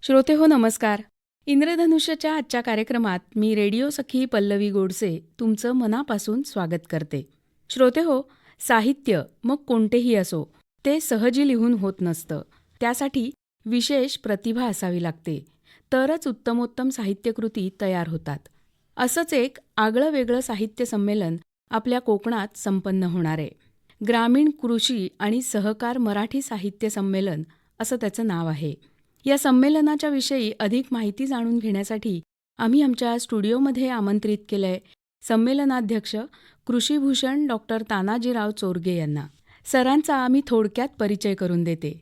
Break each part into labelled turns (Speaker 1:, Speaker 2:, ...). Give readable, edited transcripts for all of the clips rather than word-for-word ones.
Speaker 1: श्रोते हो नमस्कार. इंद्रधनुष्यच्या आजच्या कार्यक्रमात मी रेडिओ सखी पल्लवी गोडसे तुमचं मनापासून स्वागत करते. श्रोते हो, साहित्य मग कोणतेही असो ते सहजी लिहून होत नसतं. त्यासाठी विशेष प्रतिभा असावी लागते, तरच उत्तमोत्तम साहित्यकृती तयार होतात. असंच एक आगळं वेगळं साहित्य संमेलन आपल्या कोकणात संपन्न होणार आहे. ग्रामीण कृषी आणि सहकार मराठी साहित्य संमेलन असं त्याचं नाव आहे. या संमेलनाच्या विषयी अधिक माहिती जाणून घेण्यासाठी आम्ही आमच्या स्टुडिओमध्ये आमंत्रित केलंय संमेलनाध्यक्ष कृषीभूषण डॉक्टर तानाजीराव चोरगे यांना. सरांचा आम्ही थोडक्यात परिचय करून देते.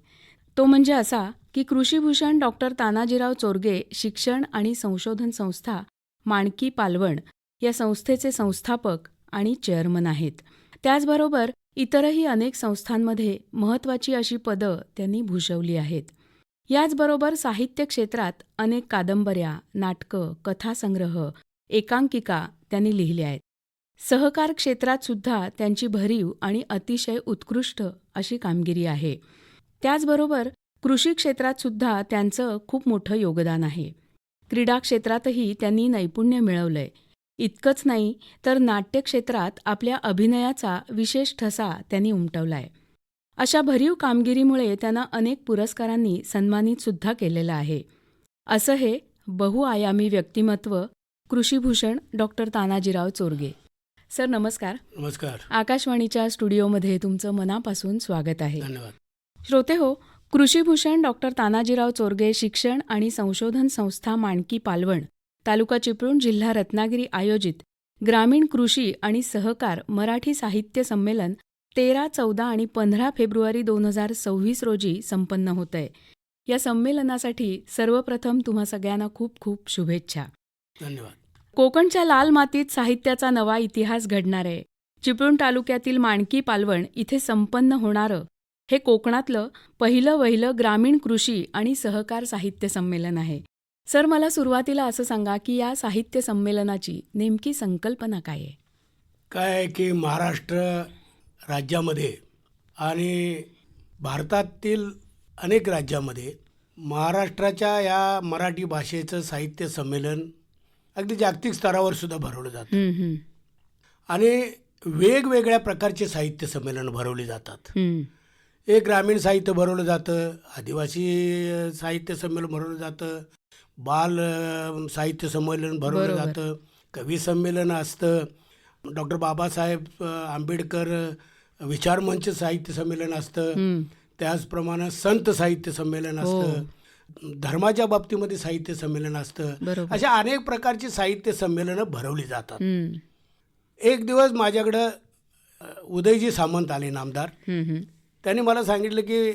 Speaker 1: तो म्हणजे असा की कृषीभूषण डॉक्टर तानाजीराव चोरगे शिक्षण आणि संशोधन संस्था माणकी पालवण या संस्थेचे संस्थापक आणि चेअरमन आहेत. त्याचबरोबर इतरही अनेक संस्थांमध्ये महत्त्वाची अशी पदं त्यांनी भूषवली आहेत. याचबरोबर साहित्य क्षेत्रात अनेक कादंबऱ्या, नाटकं, कथासंग्रह, एकांकिका त्यांनी लिहिल्या आहेत. सहकार क्षेत्रात सुद्धा त्यांची भरीव आणि अतिशय उत्कृष्ट अशी कामगिरी आहे. त्याचबरोबर कृषी क्षेत्रात सुद्धा त्यांचं खूप मोठं योगदान आहे. क्रीडा क्षेत्रातही त्यांनी नैपुण्य मिळवलंय. इतकंच नाही तर नाट्यक्षेत्रात आपल्या अभिनयाचा विशेष ठसा त्यांनी उमटवलाय. अशा भरीव कामगिरीमुळे त्यांना अनेक पुरस्कारांनी सन्मानित सुद्धा केलेलं आहे. असं हे बहुआयामी व्यक्तिमत्व कृषीभूषण डॉक्टर तानाजीराव चोरगे. सर नमस्कार.
Speaker 2: नमस्कार.
Speaker 1: आकाशवाणीच्या स्टुडिओमध्ये तुमचं मनापासून स्वागत आहे.
Speaker 2: धन्यवाद.
Speaker 1: श्रोते हो, कृषीभूषण डॉक्टर तानाजीराव चोरगे शिक्षण आणि संशोधन संस्था माणकी पालवण, तालुका चिपळूण, जिल्हा रत्नागिरी आयोजित ग्रामीण कृषी आणि सहकार मराठी साहित्य संमेलन 13, 14 आणि 15 फेब्रुवारी 2026 रोजी संपन्न होत आहे. या संमेलनासाठी सर्वप्रथम तुम्हा सगळ्यांना खूप खूप शुभेच्छा.
Speaker 2: धन्यवाद.
Speaker 1: कोकणच्या लाल मातीत साहित्याचा नवा इतिहास घडणार आहे. चिपळूण तालुक्यातील माणकी पालवण इथे संपन्न होणारं हे कोकणातलं पहिलं ग्रामीण कृषी आणि सहकार साहित्य संमेलन आहे. सर मला सुरुवातीला असं सांगा की या साहित्य संमेलनाची नेमकी संकल्पना काय आहे?
Speaker 2: काय आहे की महाराष्ट्र राज्यामध्ये आणि भारतातील अनेक राज्यामध्ये महाराष्ट्राच्या या मराठी भाषेचं साहित्य संमेलन अगदी जागतिक स्तरावर सुद्धा भरवलं जातं. आणि वेगवेगळ्या प्रकारचे साहित्य संमेलन भरवले जातात. एक ग्रामीण साहित्य भरवलं जातं, आदिवासी साहित्य संमेलन भरवलं जातं, बाल साहित्य संमेलन भरवलं जातं, कवी संमेलन असतं, डॉक्टर बाबासाहेब आंबेडकर विचारमंच साहित्य संमेलन असतं, त्याचप्रमाणे संत साहित्य संमेलन असतं, धर्माच्या बाबतीमध्ये साहित्य संमेलन असतं. अशा अनेक प्रकारची साहित्य संमेलनं भरवली जातात. एक दिवस माझ्याकडं उदयजी सामंत आले, नामदार. त्यांनी मला सांगितलं की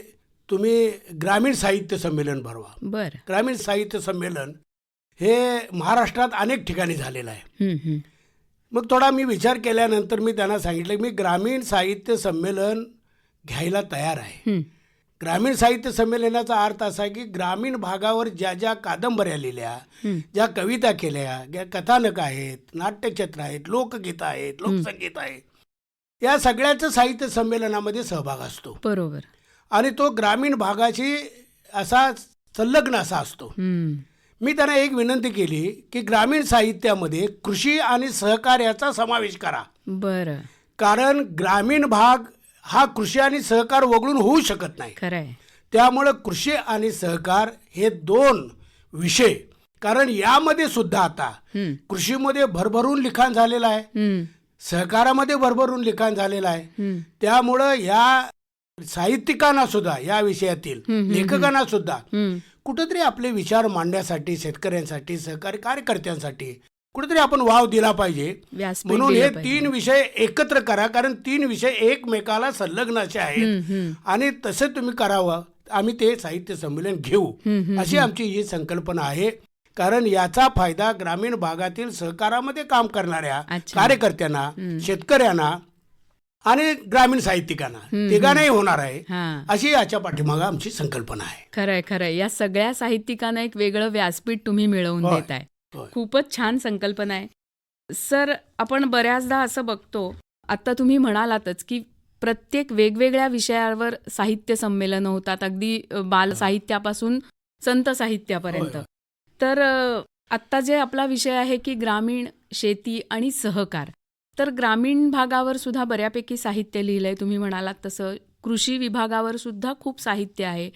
Speaker 2: तुम्ही ग्रामीण साहित्य संमेलन भरवा. ग्रामीण साहित्य संमेलन हे महाराष्ट्रात अनेक ठिकाणी झालेलं आहे. मग थोडा मी विचार केल्यानंतर मी त्यांना सांगितलं की मी ग्रामीण साहित्य संमेलन घ्यायला तयार आहे. ग्रामीण साहित्य संमेलनाचा अर्थ असा आहे की ग्रामीण भागावर ज्या ज्या कादंबऱ्या लिहिल्या, ज्या कविता केल्या, ज्या कथानक आहेत, नाट्यचित्र आहेत, लोकगीतं आहेत, लोकसंगीत आहे, या सगळ्याचं साहित्य संमेलनामध्ये सहभाग असतो.
Speaker 1: बरोबर.
Speaker 2: आणि तो ग्रामीण भागाशी असा संलग्न असा असतो. मी त्यांना एक विनंती केली की ग्रामीण साहित्यामध्ये कृषी आणि सहकार याचा समावेश करा.
Speaker 1: बरं.
Speaker 2: कारण ग्रामीण भाग हा कृषी आणि सहकार वगळून होऊ शकत नाही.
Speaker 1: खरंय.
Speaker 2: त्यामुळं कृषी आणि सहकार हे दोन विषय, कारण यामध्ये सुद्धा आता कृषीमध्ये भरभरून लिखाण झालेलं आहे, सहकारामध्ये भरभरून लिखाण झालेलं आहे. त्यामुळं या साहित्यिकांना सुद्धा, या विषयातील लेखकांना सुद्धा कुठेतरी आपले विचार मांडण्यासाठी, शेतकऱ्यांसाठी, सहकारी कार्यकर्त्यांसाठी कुठेतरी आपण वाव दिला पाहिजे. म्हणून हे 3 विषय एकत्र करा, कारण 3 विषय एकमेकाला संलग्न असे आहेत आणि तसे तुम्ही करावं. आम्ही ते साहित्य संमेलन घेऊ अशी आमची ही संकल्पना आहे. कारण याचा फायदा ग्रामीण भागातील सहकारामध्ये काम करणाऱ्या कार्यकर्त्यांना, शेतकऱ्यांना आणि ग्रामीण साहित्यिकांना तिघांनाही होणार आहे, अशी याच्या पाठीमागे आमची संकल्पना आहे.
Speaker 1: खरंय खरंय. या सगळ्या साहित्यिकांना एक वेगळं व्यासपीठ तुम्ही मिळवून देताय. खूपच छान संकल्पना आहे. सर, आपण बऱ्याचदा असं बघतो, आता तुम्ही म्हणालातच की प्रत्येक वेगवेगळ्या विषयावर साहित्य संमेलनं होतात, अगदी बाल साहित्यापासून संत साहित्यापर्यंत.
Speaker 2: होय.
Speaker 1: तर आत्ता जे आपला विषय आहे की ग्रामीण शेती आणि सहकार, तर ग्रामीण भागावर सुद्धा बऱ्यापैकी साहित्य लिहिलंय. तुम्ही म्हणालात तसं कृषी विभागावर सुद्धा खूप साहित्य आहे.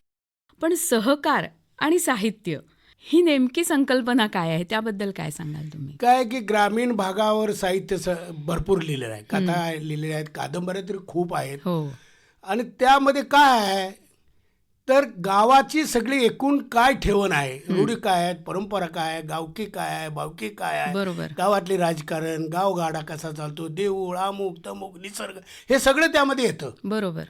Speaker 1: पण सहकार आणि साहित्य ही नेमकी संकल्पना काय आहे, त्याबद्दल काय सांगाल तुम्ही?
Speaker 2: काय आहे की ग्रामीण भागावर साहित्य भरपूर लिहिलेलं आहे. कथा लिहिलेल्या आहेत, कादंबऱ्या तरी खूप आहेत.
Speaker 1: हो.
Speaker 2: आणि त्यामध्ये काय आहे तर गावाची सगळी एकूण काय ठेवण आहे, रूढी काय आहेत, परंपरा काय आहे, गावकी काय आहे, भावकी काय आहे,
Speaker 1: बरोबर.
Speaker 2: गावातले राजकारण, गावगाडा कसा चालतो, देऊळ, अमुक तमुक, निसर्ग, हे सगळं त्यामध्ये येतं.
Speaker 1: बरोबर.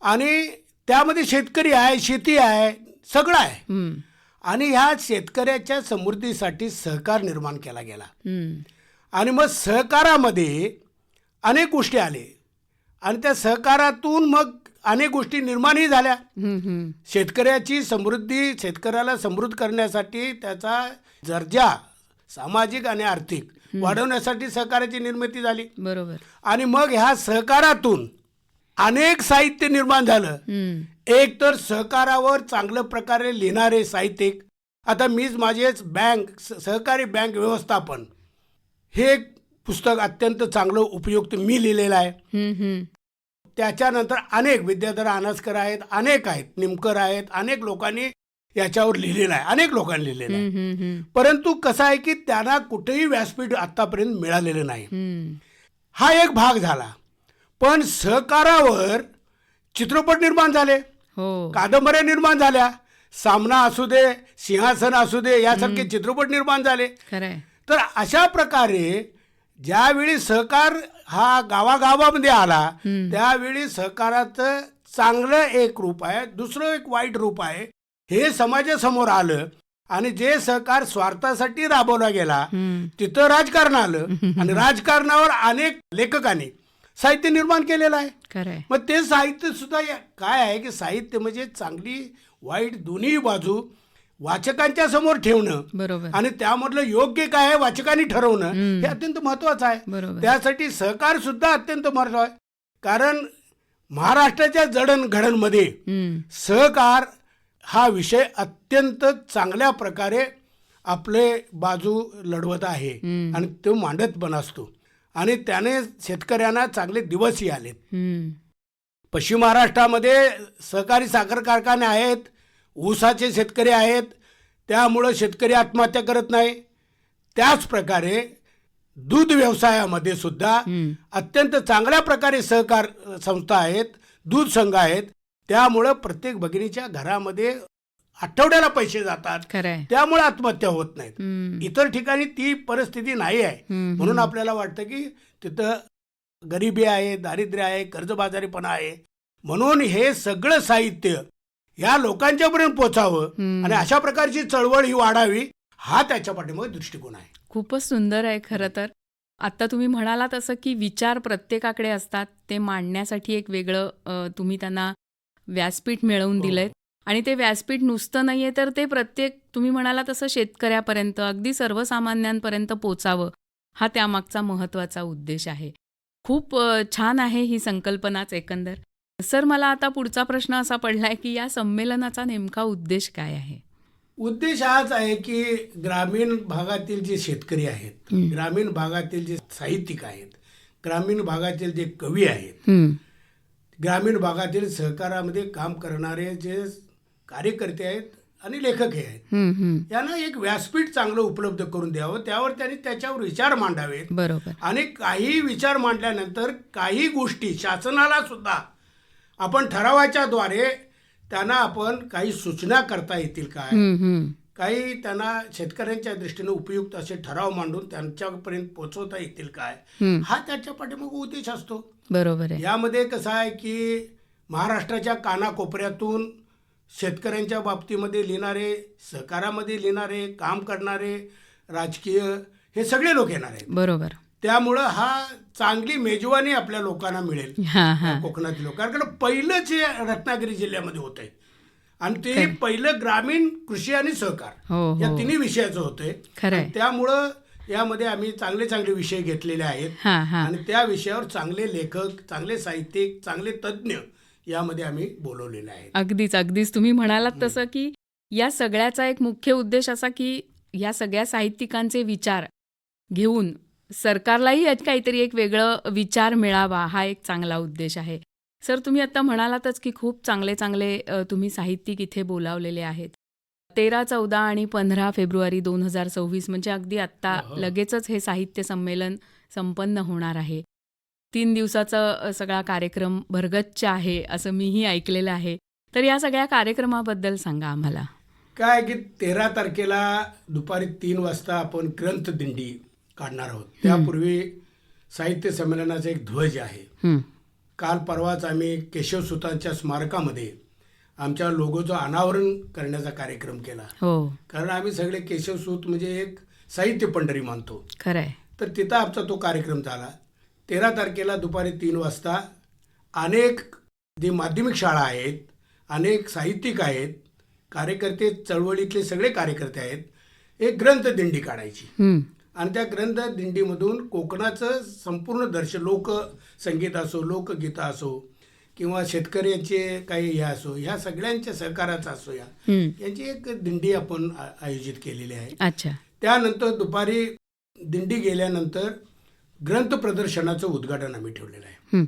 Speaker 2: आणि त्यामध्ये शेतकरी आहे, शेती आहे, सगळं आहे.
Speaker 1: हम्म.
Speaker 2: आणि ह्या शेतकऱ्याच्या समृद्धीसाठी सहकार निर्माण केला गेला.
Speaker 1: हम्म.
Speaker 2: आणि मग सहकारामध्ये अनेक गोष्टी आले आणि त्या सहकारातून मग अनेक गोष्टी निर्माणही झाल्या.
Speaker 1: हम्म. हम्म.
Speaker 2: शेतकऱ्याची समृद्धी, शेतकऱ्याला समृद्ध करण्यासाठी, त्याचा दर्जा सामाजिक आणि आर्थिक वाढवण्यासाठी सहकाराची निर्मिती झाली.
Speaker 1: बरोबर.
Speaker 2: आणि मग ह्या सहकारातून अनेक साहित्य निर्माण झालं.
Speaker 1: हम्म.
Speaker 2: एक तर सहकारावर चांगल्या प्रकारे लिहिणारे साहित्यिक. आता मीच माझेच सहकारी बँक व्यवस्थापन हे एक पुस्तक अत्यंत चांगलं उपयुक्त मी लिहिलेलं आहे.
Speaker 1: हम्म. हम्म.
Speaker 2: त्याच्यानंतर अनेक विद्याधर अनासकर आहेत, अनेक आहेत, निमकर आहेत, अनेक लोकांनी याच्यावर लिहिलेलं आहे, अनेक लोकांनी लिहिलेलं आहे.
Speaker 1: हम्म. हम्म.
Speaker 2: परंतु कसं आहे की त्यांना कुठेही व्यासपीठ आतापर्यंत मिळालेलं नाही.
Speaker 1: हम्म.
Speaker 2: हा एक भाग झाला. पण सहकारावर चित्रपट निर्माण झाले,
Speaker 1: हो.
Speaker 2: कादंबऱ्या निर्माण झाल्या, सामना असू दे, सिंहासन असू दे, यासारखे चित्रपट निर्माण झाले.
Speaker 1: खरंय.
Speaker 2: तर अशा प्रकारे ज्यावेळी सहकार हा गावागावामध्ये आला, त्यावेळी सहकाराचं चांगलं एक रूप आहे, दुसरं एक वाईट रूप आहे, हे समाजासमोर आलं. आणि जे सहकार स्वार्थासाठी राबवला गेला तिथं राजकारण आलं. आणि राजकारणावर अनेक लेखकांनी साहित्य निर्माण केलेलं आहे.
Speaker 1: खरंय.
Speaker 2: मग ते साहित्य सुद्धा काय आहे की साहित्य म्हणजे चांगली वाईट दोन्ही बाजू वाचकांच्या समोर ठेवणं.
Speaker 1: बरोबर.
Speaker 2: आणि त्यामधलं योग्य काय आहे वाचकांनी ठरवणं हे अत्यंत महत्वाचं आहे.
Speaker 1: बरोबर.
Speaker 2: त्यासाठी सहकार सुद्धा अत्यंत महत्वाचं आहे. कारण महाराष्ट्राच्या जडणघडणमध्ये सहकार हा विषय अत्यंत चांगल्या प्रकारे आपले बाजू लढवत आहे आणि तो मांडत पण असतो. आणि त्याने शेतकऱ्यांना चांगले दिवसही आलेत. पश्चिम महाराष्ट्रामध्ये सहकारी साखर कारखाने आहेत, ऊसाचे शेतकरी आहेत, त्यामुळं शेतकरी आत्महत्या करत नाही. त्याच प्रकारे दूध व्यवसायामध्ये सुद्धा अत्यंत चांगल्या प्रकारे सहकार संस्था आहेत, दूध संघ आहेत. त्यामुळं प्रत्येक भगिनीच्या घरामध्ये आठवड्याला पैसे जातात, त्यामुळे आत्महत्या होत नाहीत. इतर ठिकाणी ती परिस्थिती नाही आहे. म्हणून आपल्याला वाटतं की तिथं गरिबी आहे, दारिद्र्य आहे, कर्जबाजारीपणा आहे. म्हणून हे सगळं साहित्य या लोकांच्यापर्यंत पोचावं आणि अशा प्रकारची चळवळ ही वाढावी, हा त्याच्या पाठीमागे दृष्टिकोन आहे.
Speaker 1: खूपच सुंदर आहे खरं तर. आता तुम्ही म्हणालात असं की विचार प्रत्येकाकडे असतात, ते मांडण्यासाठी एक वेगळं तुम्ही त्यांना व्यासपीठ मिळवून दिलंय. आणि ते व्यासपीठ नुसतं नाहीये तर ते प्रत्येक तुम्ही म्हणाला तसं शेतकऱ्यापर्यंत, अगदी सर्वसामान्यांपर्यंत पोचावं, हा त्यामागचा महत्त्वाचा उद्देश आहे. खूप छान आहे ही संकल्पनाच एकंदर. सर, मला आता पुढचा प्रश्न असा पडलाय की या संमेलनाचा नेमका उद्देश काय आहे?
Speaker 2: उद्देश हाच आहे की ग्रामीण भागातील जे शेतकरी आहेत, ग्रामीण भागातील जे साहित्यिक आहेत, ग्रामीण भागातील जे कवी आहेत, ग्रामीण भागातील सहकारामध्ये काम करणारे जे कार्यकर्ते आहेत आणि लेखक हे आहेत, यांना एक व्यासपीठ चांगलं उपलब्ध करून द्यावं. त्यावर त्यांनी त्याच्यावर विचार मांडावेत.
Speaker 1: बरोबर.
Speaker 2: आणि काही विचार मांडल्यानंतर काही गोष्टी शासनाला सुद्धा आपण ठरावाच्या द्वारे त्यांना आपण काही सूचना करता येतील काय, काही त्यांना शेतकऱ्यांच्या दृष्टीने उपयुक्त असे ठराव मांडून त्यांच्यापर्यंत पोहोचवता येतील काय, हा त्याच्या पाठीमागे उद्देश असतो.
Speaker 1: बरोबर आहे.
Speaker 2: यामध्ये कसं आहे की महाराष्ट्राच्या कानाकोपऱ्यातून शेतकऱ्यांच्या बाबतीमध्ये लिहिणारे, सहकारामध्ये लिहिणारे, काम करणारे, राजकीय, हे सगळे लोक येणार आहेत.
Speaker 1: बरोबर.
Speaker 2: त्यामुळं हा चांगली मेजवानी आपल्या लोकांना मिळेल, कोकणातील लोक. कारण पहिलं जे रत्नागिरी जिल्ह्यामध्ये होत आहे आणि ते पहिलं ग्रामीण कृषी आणि सहकार या तिन्ही विषयाचं होतंय. त्यामुळं यामध्ये आम्ही चांगले चांगले विषय घेतलेले आहेत
Speaker 1: हां हां
Speaker 2: आणि त्या विषयावर चांगले लेखक, चांगले साहित्यिक, चांगले तज्ज्ञ यामध्ये आम्ही बोलवलेले आहेत.
Speaker 1: अगदीच अगदीच तुम्ही म्हणालात तसं की या सगळ्याचा एक मुख्य उद्देश असा की या सगळ्या साहित्यिकांचे विचार घेऊन सरकारलाही यात काहीतरी एक वेगळं विचार मिळावा हा एक चांगला उद्देश आहे. सर तुम्ही आता म्हणालातच की खूप चांगले चांगले तुम्ही साहित्यिक इथे बोलावलेले आहेत. 13, 14 आणि 15 फेब्रुवारी 2026 म्हणजे अगदी आत्ता
Speaker 2: हो.
Speaker 1: लगेचच हे साहित्य संमेलन संपन्न होणार आहे. 3 दिवसाचा सगळा कार्यक्रम भरगच्च आहे असं मीही ऐकलेलं आहे. तर या सगळ्या कार्यक्रमाबद्दल सांगा आम्हाला.
Speaker 2: काय की 13 तारखेला दुपारी 3 वाजता आपण ग्रंथदिंडी काढणार आहोत. त्यापूर्वी साहित्य संमेलनाचा एक ध्वज आहे.
Speaker 1: हं,
Speaker 2: काल परवाच आम्ही केशवसुतांच्या स्मारकामध्ये आमच्या लोगोचं अनावरण करण्याचा कार्यक्रम केला.
Speaker 1: हो
Speaker 2: कारण आम्ही सगळे केशवसूत म्हणजे एक साहित्य पंढरी मानतो.
Speaker 1: खरं आहे.
Speaker 2: तर तिथं आमचा तो कार्यक्रम झाला. 13 तारखेला दुपारी 3 वाजता अनेक जे माध्यमिक शाळा आहेत, अनेक साहित्यिक आहेत, कार्यकर्ते, चळवळीतले सगळे कार्यकर्ते आहेत, एक ग्रंथदिंडी काढायची.
Speaker 1: हं,
Speaker 2: आणि त्या ग्रंथदिंडीमधून कोकणाचं संपूर्ण दर्शन, लोकसंगीत असो, लोकगीतं असो किंवा शेतकऱ्यांचे काही हे असो, ह्या सगळ्यांच्या सहकाराचं असो,
Speaker 1: हं.
Speaker 2: यांची एक दिंडी आपण आयोजित केलेली आहे.
Speaker 1: अच्छा.
Speaker 2: त्यानंतर दुपारी दिंडी गेल्यानंतर ग्रंथ प्रदर्शनाचं उद्घाटन आम्ही ठेवलेलं आहे.
Speaker 1: हं,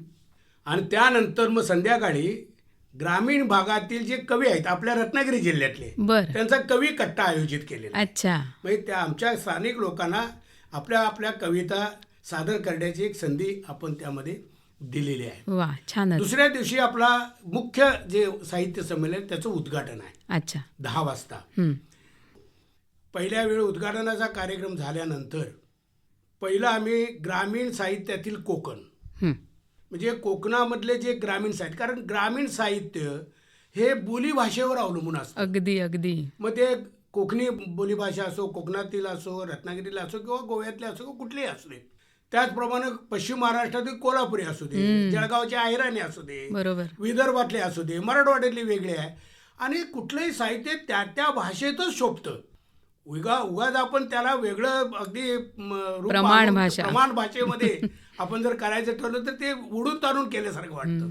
Speaker 2: आणि त्यानंतर मग संध्याकाळी ग्रामीण भागातील जे कवी आहेत आपल्या रत्नागिरी जिल्ह्यातले,
Speaker 1: बरं.
Speaker 2: त्यांचा कवी कट्टा आयोजित केलेला आहे.
Speaker 1: अच्छा.
Speaker 2: म्हणजे त्या आमच्या स्थानिक लोकांना आपल्या आपल्या कविता सादर करण्याची एक संधी आपण त्यामध्ये दिलेली आहे.
Speaker 1: वा छानच.
Speaker 2: दुसऱ्या दिवशी आपला मुख्य जे साहित्य संमेलन त्याचं उद्घाटन आहे
Speaker 1: अच्छा.
Speaker 2: 10 वाजता.
Speaker 1: हं,
Speaker 2: पहिल्या वेळी उद्घाटनाचा कार्यक्रम झाल्यानंतर पहिलं आम्ही ग्रामीण साहित्यातील कोकण
Speaker 1: हं.
Speaker 2: म्हणजे कोकणामधले जे ग्रामीण साहित्य, कारण ग्रामीण साहित्य हे बोलीभाषेवर अवलंबून असतं.
Speaker 1: अगदी अगदी.
Speaker 2: मग ते कोकणी बोलीभाषा असो, कोकणातील असो, रत्नागिरीला असो किंवा गोव्यातले असो किंवा कुठलेही असू दे. त्याचप्रमाणे पश्चिम महाराष्ट्रातील कोल्हापुरी असू दे, जळगावचे अहिराणी असू दे,
Speaker 1: बरोबर.
Speaker 2: विदर्भातले असू दे, मराठवाड्यातली वेगळे आहे. आणि कुठलंही साहित्य त्या त्या भाषेतच शोभतं. उगाच आपण त्याला वेगळं अगदी रूप
Speaker 1: प्रमाण
Speaker 2: आणून
Speaker 1: भाषा.
Speaker 2: प्रमाण भाषेमध्ये आपण जर करायचं ठरलं तर ते उडून ताणून केल्यासारखं वाटतं.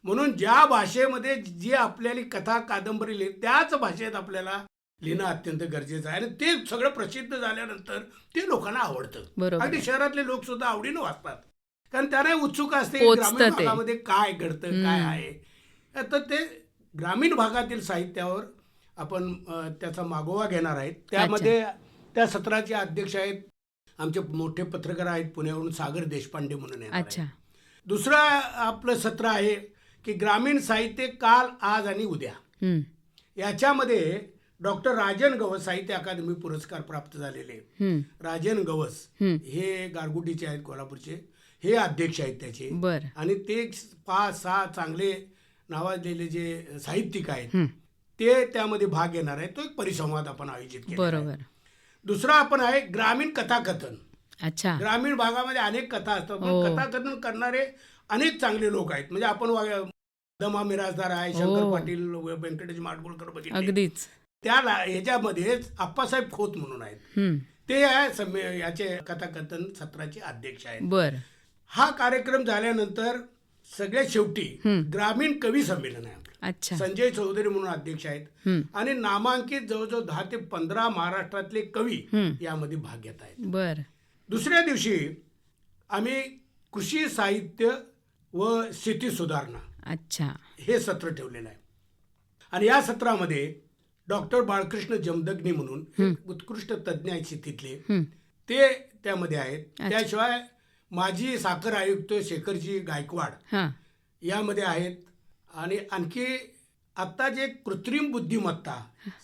Speaker 2: म्हणून ज्या भाषेमध्ये जी आपल्याला कथा कादंबरी लिहिली त्याच भाषेत आपल्याला लिहिणं अत्यंत गरजेचं आहे. आणि ते सगळं प्रसिद्ध झाल्यानंतर ते लोकांना आवडतं.
Speaker 1: बरोबर.
Speaker 2: अगदी शहरातले लोक सुद्धा आवडीनं वाचतात, कारण त्यांना उत्सुक असते
Speaker 1: पोचतं
Speaker 2: ग्रामीण
Speaker 1: ते.
Speaker 2: भागामध्ये काय घडतं, काय आहे. तर ते ग्रामीण भागातील साहित्यावर आपण त्याचा मागोवा घेणार आहेत. त्यामध्ये त्या सत्राचे अध्यक्ष आहेत आमचे मोठे पत्रकार आहेत पुण्यावरून सागर देशपांडे म्हणून येणार आहेत.
Speaker 1: अच्छा.
Speaker 2: दुसरं आपलं सत्र आहे की ग्रामीण साहित्य काल, आज आणि उद्या.
Speaker 1: हं,
Speaker 2: याच्यामध्ये डॉक्टर राजन गवस साहित्य अकादमी पुरस्कार प्राप्त झालेले
Speaker 1: हं.
Speaker 2: राजन गवस
Speaker 1: हं.
Speaker 2: हे गारगुटीचे आहेत, कोल्हापूरचे. हे अध्यक्ष आहेत त्याचे.
Speaker 1: बरं.
Speaker 2: आणि ते 5-6 चांगले नावाजलेले जे साहित्यिक आहेत
Speaker 1: हं.
Speaker 2: ते त्यामध्ये भाग घेणार आहेत. तो एक परिसंवाद आपण आयोजित केला.
Speaker 1: बरोबर.
Speaker 2: दुसरा आपण आहे ग्रामीण कथाकथन.
Speaker 1: अच्छा.
Speaker 2: ग्रामीण भागामध्ये अनेक कथा असतात, पण
Speaker 1: हो.
Speaker 2: कथाकथन करणारे अनेक चांगले लोक आहेत. म्हणजे आपण दमा मिराजदार आहे, शंकर
Speaker 1: हो.
Speaker 2: पाटील, व्यंकटेश माडगुळकर बघितले.
Speaker 1: अगदीच.
Speaker 2: त्या ह्याच्यामध्येच आप्पासाहेब खोत म्हणून आहेत.
Speaker 1: हं.
Speaker 2: ते याचे कथाकथन सत्राचे अध्यक्ष आहेत.
Speaker 1: बरं.
Speaker 2: हा कार्यक्रम झाल्यानंतर सगळ्यात शेवटी ग्रामीण कवी संमेलन आहे.
Speaker 1: अच्छा.
Speaker 2: संजय चौधरी म्हणून अध्यक्ष आहेत.
Speaker 1: हं.
Speaker 2: आणि नामांकित जवळजवळ 10 ते 15 महाराष्ट्रातले कवी यामध्ये भाग घेत आहेत.
Speaker 1: बरं.
Speaker 2: दुसऱ्या दिवशी आम्ही कृषी साहित्य व शेती सुधारणा
Speaker 1: अच्छा.
Speaker 2: हे सत्र ठेवलेलं आहे. आणि या सत्रामध्ये डॉक्टर बाळकृष्ण जमदग्नी म्हणून एक उत्कृष्ट तज्ज्ञ आहेत शेतीतले, ते त्यामध्ये आहेत. त्याशिवाय माजी साखर आयुक्त शेखरजी गायकवाड
Speaker 1: हां.
Speaker 2: यामध्ये आहेत. आणि आणखी आत्ता जे कृत्रिम बुद्धिमत्ता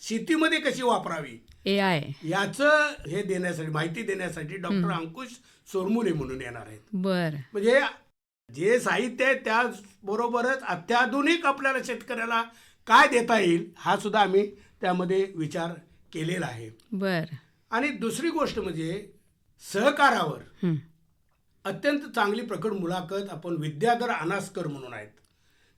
Speaker 2: शेतीमध्ये कशी वापरावी
Speaker 1: AI.
Speaker 2: याचं हे देण्यासाठी, माहिती देण्यासाठी डॉक्टर अंकुश सोरमुले म्हणून येणार आहेत.
Speaker 1: बरं.
Speaker 2: म्हणजे जे साहित्य आहे त्याचबरोबरच अत्याधुनिक आपल्याला शेतकऱ्याला काय देता येईल हा सुद्धा आम्ही त्यामध्ये विचार केलेला आहे.
Speaker 1: बरं.
Speaker 2: आणि दुसरी गोष्ट म्हणजे सहकारावर अत्यंत चांगली प्रकट मुलाखत आपण विद्याधर अनासकर म्हणून आहेत.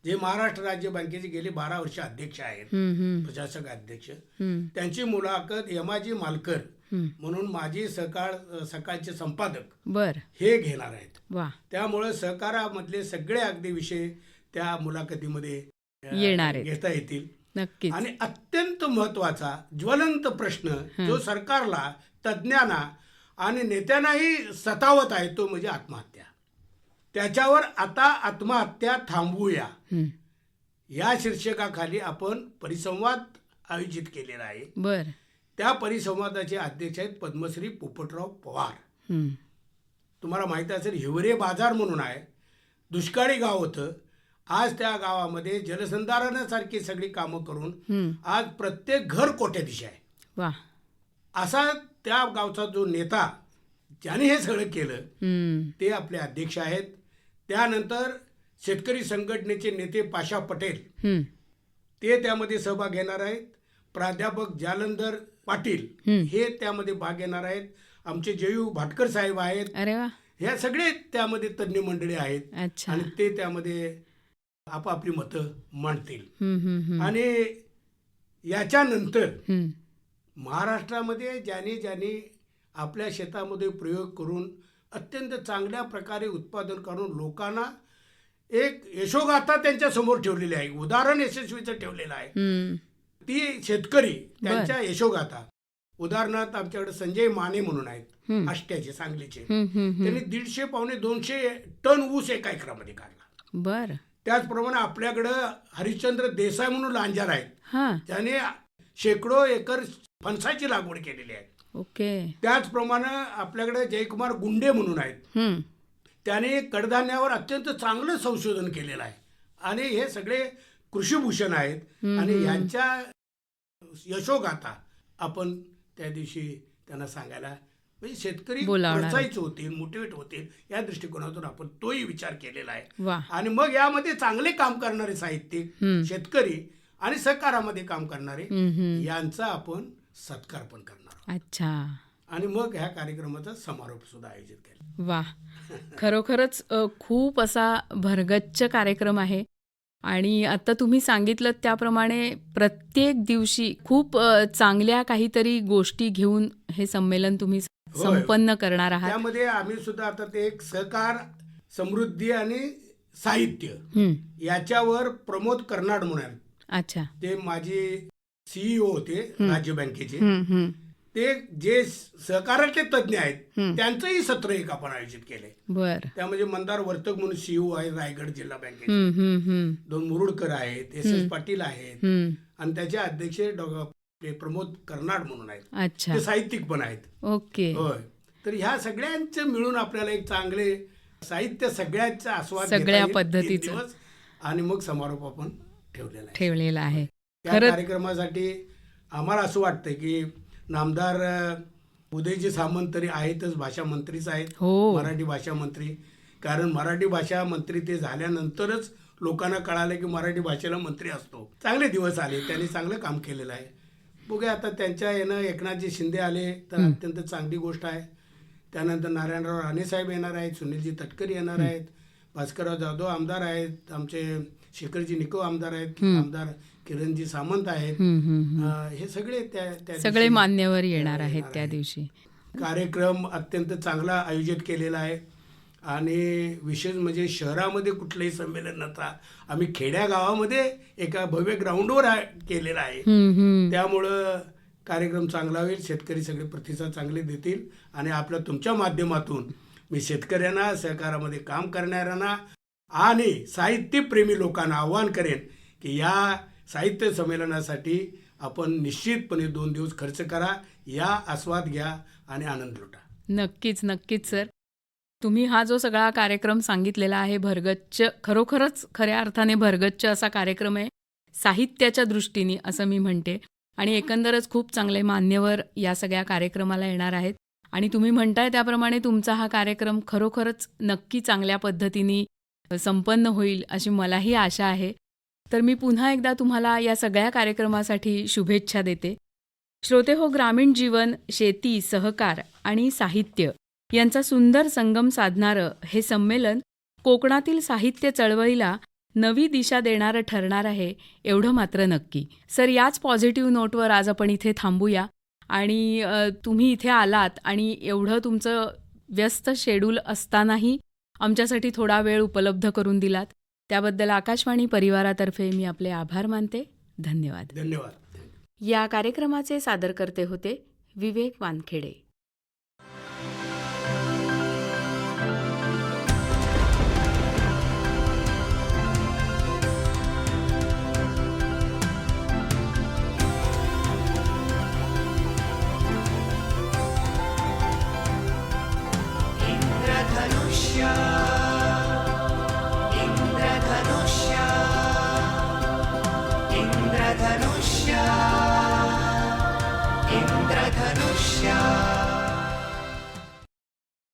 Speaker 2: जे महाराष्ट्र राज्य बँकेचे गेले 12 वर्ष अध्यक्ष आहेत,
Speaker 1: हम्म, हम्म,
Speaker 2: प्रशासक अध्यक्ष,
Speaker 1: हम्म,
Speaker 2: त्यांची मुलाखत यमाजी मालकर
Speaker 1: हम्म.
Speaker 2: म्हणून माजी सकाळचे संपादक
Speaker 1: बर.
Speaker 2: हे घेणार आहेत.
Speaker 1: वा.
Speaker 2: त्यामुळे सहकारामधले सगळे अगदी विषय त्या मुलाखतीमध्ये
Speaker 1: येणार आहेत.
Speaker 2: घेता येतील.
Speaker 1: नक्कीच.
Speaker 2: आणि अत्यंत महत्वाचा ज्वलंत प्रश्न जो सरकारला, तज्ज्ञांना आणि नेत्यांनाही सतावत आहे तो म्हणजे आत्महत्या. त्याच्यावर आता आत्महत्या थांबवूया
Speaker 1: हम्म.
Speaker 2: या शीर्षकाखाली आपण परिसंवाद आयोजित केलेला आहे.
Speaker 1: बर.
Speaker 2: त्या परिसंवादाचे अध्यक्ष आहेत पद्मश्री पोपटराव पवार.
Speaker 1: हम्म.
Speaker 2: तुम्हाला माहिती असेल हिवरे बाजार म्हणून आहे, दुष्काळी गाव होतं. आज त्या गावामध्ये जलसंधारणासारखी सगळी कामं करून आज प्रत्येक घर कोट्याधीश आहे.
Speaker 1: वा.
Speaker 2: असा त्या गावचा जो नेता ज्याने हे सगळं केलं
Speaker 1: हम्म.
Speaker 2: ते आपले अध्यक्ष आहेत. त्यानंतर शेतकरी संघटनेचे नेते पाशा पटेल
Speaker 1: हम्म.
Speaker 2: ते त्यामध्ये सहभाग घेणार आहेत. प्राध्यापक जालंधर पाटील हे त्यामध्ये भाग घेणार आहेत. आमचे जयू भाटकर साहेब आहेत.
Speaker 1: अरे वा.
Speaker 2: ह्या सगळे त्यामध्ये तज्ज्ञ मंडळी आहेत.
Speaker 1: अच्छा.
Speaker 2: आणि ते त्यामध्ये आपापली मतं मांडतील.
Speaker 1: हम्म, हम्म, हम्म,
Speaker 2: आणि याच्यानंतर
Speaker 1: हम्म.
Speaker 2: महाराष्ट्रामध्ये ज्याने आपल्या शेतामध्ये प्रयोग करून अत्यंत चांगल्या प्रकारे उत्पादन करून लोकांना एक यशोगाथा त्यांच्या समोर ठेवलेली आहे, उदाहरण यशस्वीचं ठेवलेलं आहे.
Speaker 1: हम्म.
Speaker 2: ती शेतकरी त्यांच्या यशोगाथा. उदाहरणार्थ आमच्याकडे संजय माने म्हणून आहेत, आष्ट्याचे, सांगलीचे.
Speaker 1: हम्म, हम्म, हम्म.
Speaker 2: त्यांनी 150 पावणे 200 टन ऊस एका एकरामध्ये काढला.
Speaker 1: बर.
Speaker 2: त्याचप्रमाणे आपल्याकडं हरिश्चंद्र देसाई म्हणून लांजार आहेत,
Speaker 1: हा.
Speaker 2: त्याने शेकडो एकर फणसाची लागवड केलेली आहे.
Speaker 1: ओके.
Speaker 2: त्याचप्रमाणे आपल्याकडे जयकुमार गुंडे म्हणून आहेत,
Speaker 1: हम्म.
Speaker 2: त्याने कडधान्यावर अत्यंत चांगलं संशोधन केलेलं आहे. आणि हे सगळे कृषीभूषण आहेत. आणि यांच्या यशोगाथा आपण त्या दिवशी त्यांना सांगायला, म्हणजे शेतकरी
Speaker 1: बोलावणार.
Speaker 2: प्रोत्साहित होतील, मोटिवेट होतील या दृष्टिकोनातून आपण तोही विचार केलेला आहे.
Speaker 1: वा.
Speaker 2: आणि मग यामध्ये चांगले काम करणारे साहित्यिक, शेतकरी आणि सहकारामध्ये काम करणारे यांचा आपण सत्कार पण करणार आहोत.
Speaker 1: अच्छा.
Speaker 2: आणि मग ह्या कार्यक्रमाचा समारोप सुद्धा आयोजित केला.
Speaker 1: वा. खरोखरच खूप असा भरगच्च कार्यक्रम आहे. आणि आता तुम्ही सांगितलं त्याप्रमाणे प्रत्येक दिवशी खूप चांगल्या काहीतरी गोष्टी घेऊन हे संमेलन तुम्ही संपन्न करणार आहात.
Speaker 2: त्यामध्ये आम्ही सुद्धा आता ते एक सहकार, समृद्धी आणि साहित्य याच्यावर प्रमोद कर्नाड म्हणून आहेत.
Speaker 1: अच्छा.
Speaker 2: ते माझे सीईओ होते राज्य बँकेचे. ते जे सहकाराचे तज्ज्ञ आहेत त्यांचंही सत्र एक आपण आयोजित केलंय.
Speaker 1: बर.
Speaker 2: त्यामध्ये मंदार वर्तक म्हणून सीईओ आहेत रायगड जिल्हा बँकेचे, 2 मुरुडकर आहेत, एस पाटील आहेत, आणि त्याचे अध्यक्ष प्रमोद कर्नाड म्हणून आहेत.
Speaker 1: अच्छा.
Speaker 2: ते साहित्यिक पण आहेत.
Speaker 1: ओके.
Speaker 2: होय. तर ह्या सगळ्यांचं मिळून आपल्याला एक चांगले साहित्य सगळ्यांचा आस्वाद घेता
Speaker 1: सगळ्या
Speaker 2: येईल 3
Speaker 1: पद्धतीचं.
Speaker 2: दिवस. आणि मग समारोप आपण
Speaker 1: ठेवलेला आहे.
Speaker 2: त्या कार्यक्रमासाठी आम्हाला असं वाटतं की नामदार उदयजी सामंत तरी आहेतच, भाषा मंत्रीच आहेत.
Speaker 1: हो.
Speaker 2: मराठी भाषा मंत्री. कारण मराठी भाषा मंत्री ते झाल्यानंतरच लोकांना कळालं की मराठी भाषेला मंत्री असतो. चांगले दिवस आले, त्यांनी चांगलं काम केलेलं आहे. बघूया आता त्यांच्या एकनाथजी शिंदे आले तर अत्यंत चांगली गोष्ट आहे. त्यानंतर नारायणराव राणेसाहेब येणार आहेत, सुनीलजी तटकरे येणार आहेत, भास्करराव जाधव आमदार आहेत, आमचे शेखरजी निको आमदार आहेत, आमदार किरणजी सामंत आहेत. हे सगळे
Speaker 1: सगळे मान्यवर येणार आहेत त्या दिवशी.
Speaker 2: कार्यक्रम अत्यंत चांगला आयोजित केलेला आहे. आणि विशेष म्हणजे शहरामध्ये कुठलंही संमेलन नव्हता, आम्ही खेड्या गावामध्ये एका भव्य ग्राउंडवर केलेला आहे. त्यामुळं कार्यक्रम चांगला होईल. शेतकरी सगळे प्रतिसाद चांगले देतील. आणि आपल्या तुमच्या माध्यमातून मी शेतकऱ्यांना, सहकारामध्ये काम करणाऱ्यांना आणि साहित्यप्रेमी लोकांना आव्हान करेन की या साहित्य संमेलनासाठी आपण निश्चितपणे 2 दिवस खर्च करा, या आस्वाद घ्या आणि आनंद लुटा.
Speaker 1: नक्कीच, नक्कीच सर. तुम्ही हा जो सगळा कार्यक्रम सांगितलेला आहे भरगच्च, खरोखरच खऱ्या अर्थाने भरगच्च असा कार्यक्रम आहे साहित्याच्या दृष्टीने असं मी म्हणते. आणि एकंदरच खूप चांगले मान्यवर या सगळ्या कार्यक्रमाला येणार आहेत. आणि तुम्ही म्हणताय त्याप्रमाणे तुमचा हा कार्यक्रम खरोखरच नक्की चांगल्या पद्धतीने संपन्न होईल अशी मलाही आशा आहे. तर मी पुन्हा एकदा तुम्हाला या सगळ्या कार्यक्रमासाठी शुभेच्छा देते. श्रोते हो, ग्रामीण जीवन, शेती, सहकार आणि साहित्य यांचा सुंदर संगम साधणारं हे संमेलन कोकणातील साहित्य चळवळीला नवी दिशा देणारं ठरणार आहे एवढं मात्र नक्की. सर, याच पॉझिटिव्ह नोटवर आज आपण इथे थांबूया आणि तुम्ही इथे आलात आणि एवढं तुमचं व्यस्त शेड्यूल असतानाही आमच्यासाठी थोडा वेळ उपलब्ध करून दिलात. त्याबद्दल आकाशवाणी परिवारातर्फे मी आपले आभार मानते. धन्यवाद.
Speaker 2: धन्यवाद.
Speaker 1: या कार्यक्रमाचे सादरकर्ते होते विवेक वानखेडे.
Speaker 3: इंद्रधनुष्य इंद्रधनुष्य इंद्रधनुष्य इंद्रधनुष्य